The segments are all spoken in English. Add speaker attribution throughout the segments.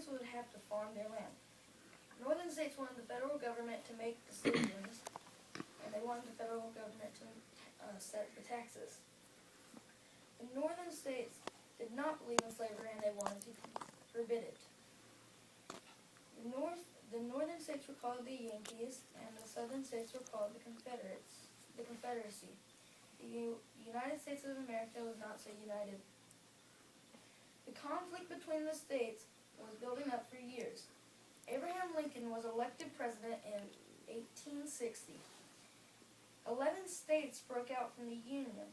Speaker 1: Southerners would have to farm their land. Northern states wanted the federal government to make decisions, and they wanted the federal government to set the taxes. The northern states did not believe in slavery, and they wanted to forbid it. The northern states were called the Yankees, and the southern states were called the Confederacy. The United States of America was not so united. The conflict between the states was building up for years. Abraham Lincoln was elected president in 1860. 11 states broke out from the Union.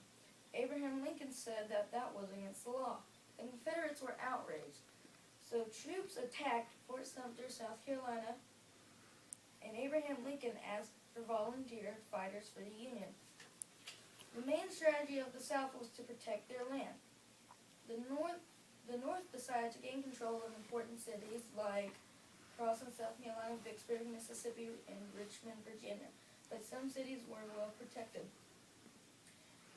Speaker 1: Abraham Lincoln said that was against the law. The Confederates were outraged. So troops attacked Fort Sumter, South Carolina, and Abraham Lincoln asked for volunteer fighters for the Union. The main strategy of the South was to protect their land. The North decided to gain control of important cities like Charleston, South Carolina, Vicksburg, Mississippi, and Richmond, Virginia, but some cities were well protected.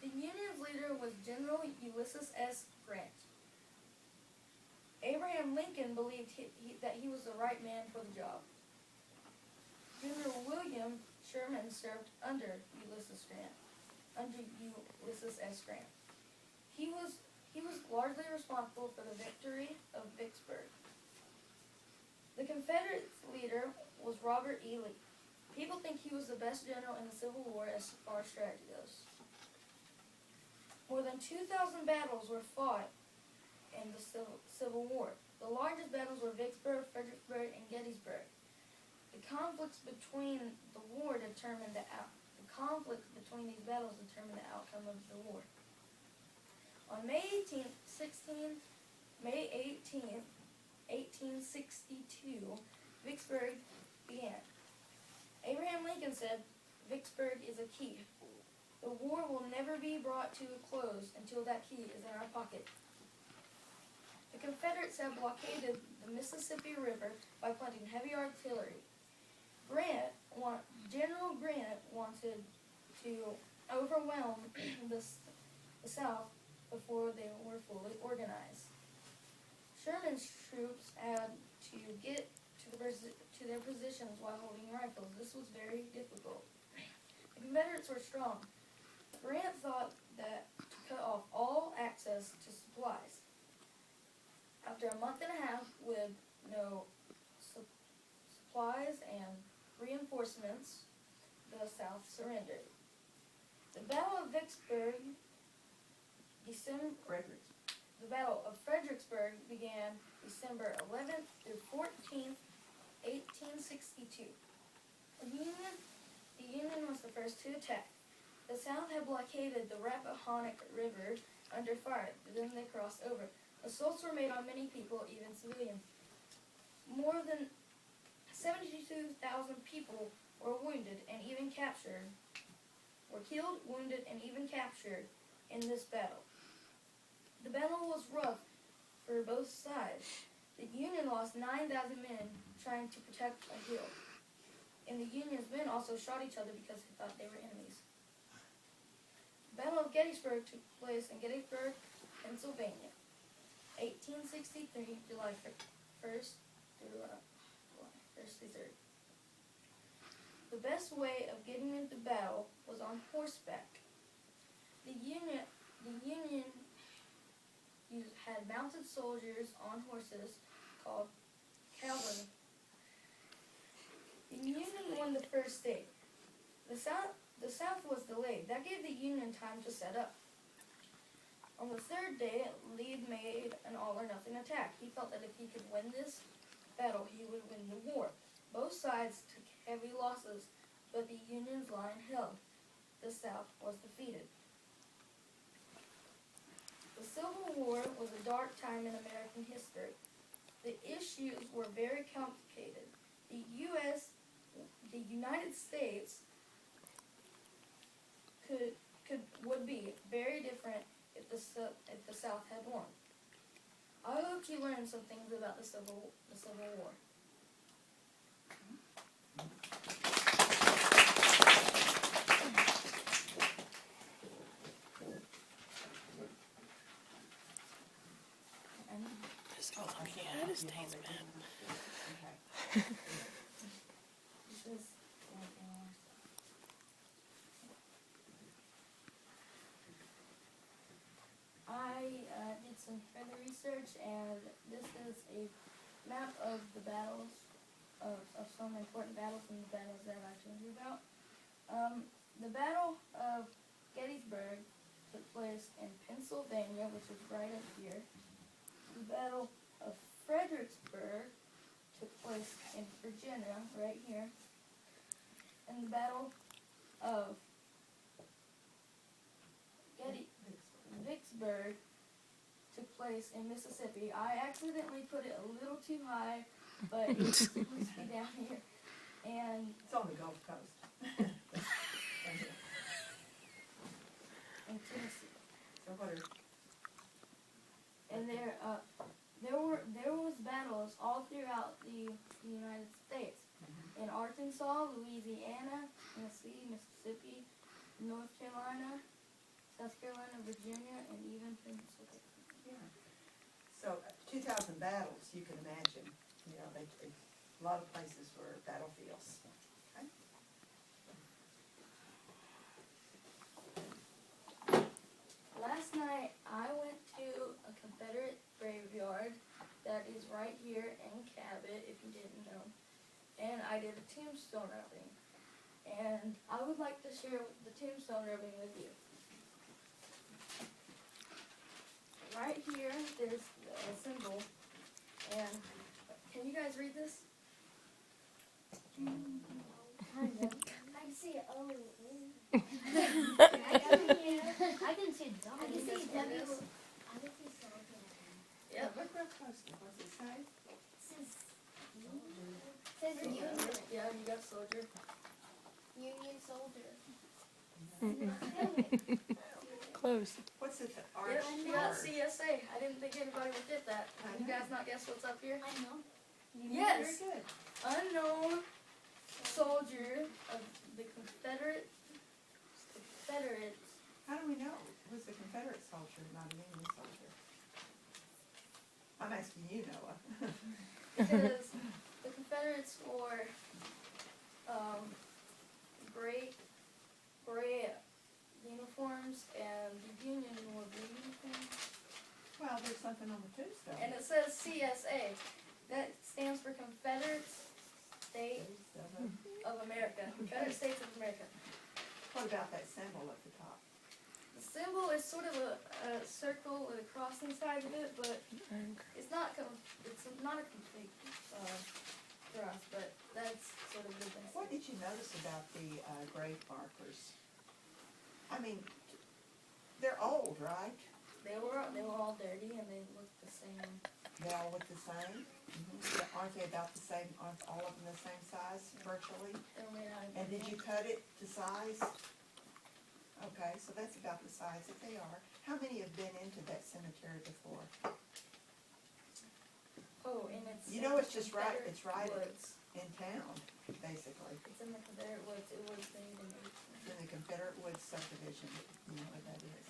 Speaker 1: The Union's leader was General Ulysses S. Grant. Abraham Lincoln believed that he was the right man for the job. General William Sherman served under Ulysses S. Grant. He was largely responsible for the victory of Vicksburg. The Confederate leader was Robert E. Lee. People think he was the best general in the Civil War as far as strategy goes. More than 2,000 battles were fought in the Civil War. The largest battles were Vicksburg, Fredericksburg, and Gettysburg. The conflicts between these battles determined the outcome of the war. On May 18th, 1862, Vicksburg began. Abraham Lincoln said, "Vicksburg is a key. The war will never be brought to a close until that key is in our pocket." The Confederates had blockaded the Mississippi River by planting heavy artillery. General Grant wanted to overwhelm the South before they were fully organized. Sherman's troops had to get to their positions while holding rifles. This was very difficult. The Confederates were strong. Grant thought that to cut off all access to supplies. After a month and a half with no supplies and reinforcements, the South surrendered. The Battle of Fredericksburg began December 11th through 14th, 1862. The Union was the first to attack. The South had blockaded the Rappahannock River under fire, then they crossed over. Assaults were made on many people, even civilians. More than 72,000 people were wounded and even captured, killed, wounded, and even captured in this battle. The battle was rough for both sides. The Union lost 9,000 men trying to protect a hill, and the Union's men also shot each other because they thought they were enemies. The Battle of Gettysburg took place in Gettysburg, Pennsylvania, 1863, July 1st through July 1st through 3rd. The best way of getting into battle was on horseback. The Union had mounted soldiers on horses called cavalry. The Union won the first day. The South was delayed. That gave the Union time to set up. On the third day, Lee made an all-or-nothing attack. He felt that if he could win this battle, he would win the war. Both sides took heavy losses, but the Union's line held. The South was defeated. The Civil War was a dark time in American history. The issues were very complicated. The United States would be very different if the South had won. I hope you learned some things about the Civil War.
Speaker 2: That is taser. Okay.
Speaker 1: This is I did some further research, and this is a map of the battles, of some important battles and the battles that I've actually heard about. The Battle of Gettysburg took place in Pennsylvania, which is right up here. The Battle of Fredericksburg took place in Virginia, right here. And the Battle of Vicksburg took place in Mississippi. I accidentally put it a little too high, but it's supposed to be down here. And
Speaker 2: It's on the Gulf Coast.
Speaker 1: in Tennessee.
Speaker 2: So what are,
Speaker 1: And there was battles all throughout the United States. In Arkansas, Louisiana, Tennessee, Mississippi, North Carolina, South Carolina, Virginia, and even Pennsylvania.
Speaker 2: yeah. So 2,000 battles, you can imagine, you know, a lot of places were battlefields. Okay.
Speaker 1: Last night, I went to a Confederate graveyard that is right here in Cabot, if you didn't know. And I did a tombstone rubbing. And I would like to share the tombstone rubbing with you. Right here, there's a symbol. And can you guys read this?
Speaker 3: I can see it. Oh. I can see W. I can see W. I can see something.
Speaker 1: Yep.
Speaker 2: Look real closely. What's it say?
Speaker 3: Says Union.
Speaker 1: Yeah, you got soldier.
Speaker 3: Union soldier.
Speaker 4: Close.
Speaker 2: What's it?
Speaker 1: Yep, you got CSA. I didn't think anybody would get that. Can you guys not guess what's up here?
Speaker 3: I know.
Speaker 1: Yes!
Speaker 2: Very good.
Speaker 1: Unknown soldier of the Confederates.
Speaker 2: How do we know? It was a Confederate soldier, not a Union soldier. I'm asking you, Noah.
Speaker 1: Because the Confederates wore gray uniforms, and the Union wore blue uniforms.
Speaker 2: Well, there's something on the tombstone.
Speaker 1: And it says CSA. That stands for Confederate States of America. Confederate States of America.
Speaker 2: What about that symbol at the top?
Speaker 1: The symbol is sort of a circle with a cross inside of it, but it's not a complete cross, but that's sort of the best.
Speaker 2: What did you notice about the grave markers? I mean, they're old, right?
Speaker 1: They were all dirty and they looked the same.
Speaker 2: They all look the same? Aren't they about the same, aren't all of them the same size virtually?
Speaker 1: They were made out of
Speaker 2: And did you cut it to size? Okay, so that's about the size that they are. How many have been into that cemetery before?
Speaker 1: Oh, and it's
Speaker 2: You know,
Speaker 1: in
Speaker 2: it's
Speaker 1: the
Speaker 2: just right,
Speaker 1: Confederate
Speaker 2: it's right
Speaker 1: Woods.
Speaker 2: in town, basically.
Speaker 1: It's in the Confederate Woods. It was made in
Speaker 2: It's in the Confederate Woods subdivision, you know what that is.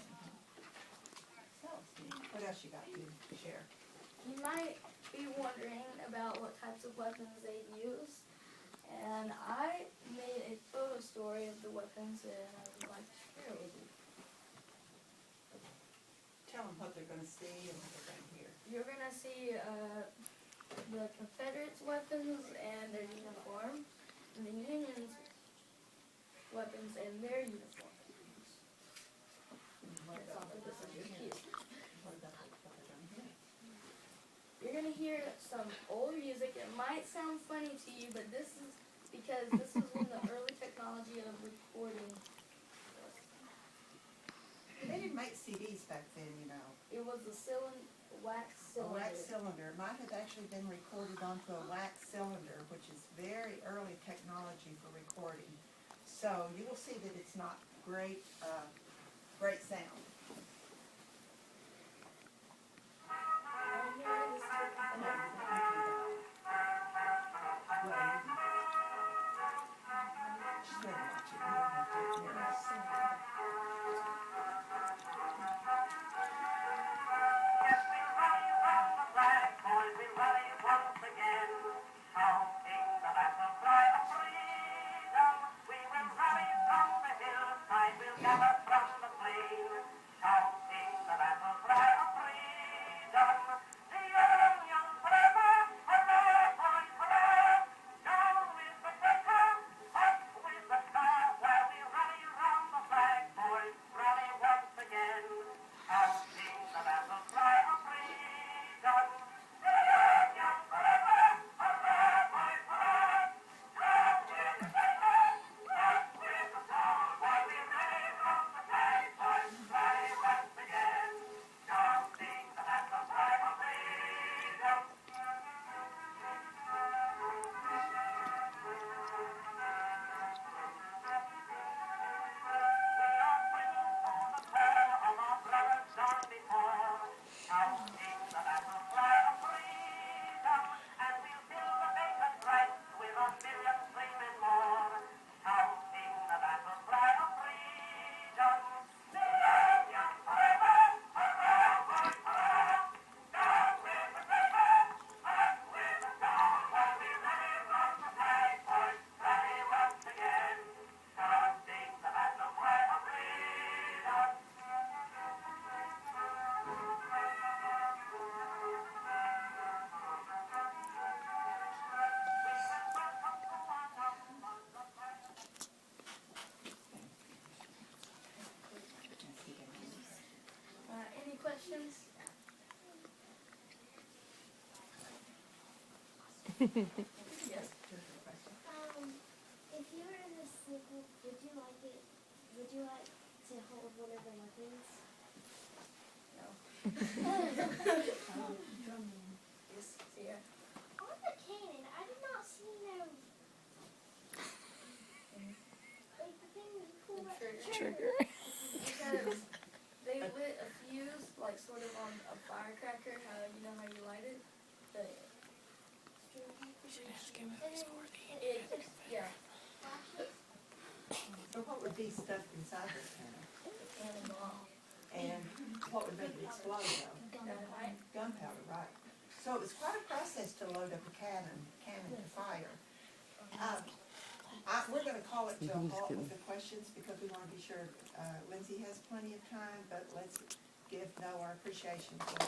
Speaker 2: So, what else you got to share?
Speaker 1: You might be wondering about what types of weapons they use, and I made a photo story of the weapons that I would like to share with you.
Speaker 2: Tell them what they're gonna see and what they're gonna hear.
Speaker 1: You're gonna see the Confederates' weapons and their uniform, and the Union's weapons and their uniform.
Speaker 2: What
Speaker 1: That's
Speaker 2: about
Speaker 1: all
Speaker 2: what
Speaker 1: this
Speaker 2: they're
Speaker 1: is
Speaker 2: gonna
Speaker 1: cute.
Speaker 2: what about what they're gonna hear?
Speaker 1: You're gonna hear some old music. It might sound funny to you, but this is because this is when the early technology of recording was.
Speaker 2: They didn't make CDs back then, you know.
Speaker 1: It was a wax
Speaker 2: A
Speaker 1: cylinder.
Speaker 2: wax cylinder might have actually been recorded onto a wax cylinder, which is very early technology for recording. So you will see that it's not great, great sound.
Speaker 1: Yes.
Speaker 2: Here's your question.
Speaker 3: If you were in the civil, would you like to hold one of the weapons?
Speaker 1: No. Yes. Yeah.
Speaker 3: On the cannon, I did not see no. Like the thing you pull
Speaker 1: The
Speaker 3: out
Speaker 1: trigger.
Speaker 4: Trigger.
Speaker 1: Because they lit a fuse, like sort of on a firecracker. How you know how you light it? The yeah.
Speaker 2: So what would be stuffed inside this cannon?
Speaker 1: The cannonball.
Speaker 2: And what would make it explode though?
Speaker 1: Dynamite.
Speaker 2: Gunpowder, right. So it was quite a process to load up a cannon to fire. We're gonna call it to a halt with the questions because we wanna be sure, Lindsay has plenty of time, but let's give Noah our appreciation for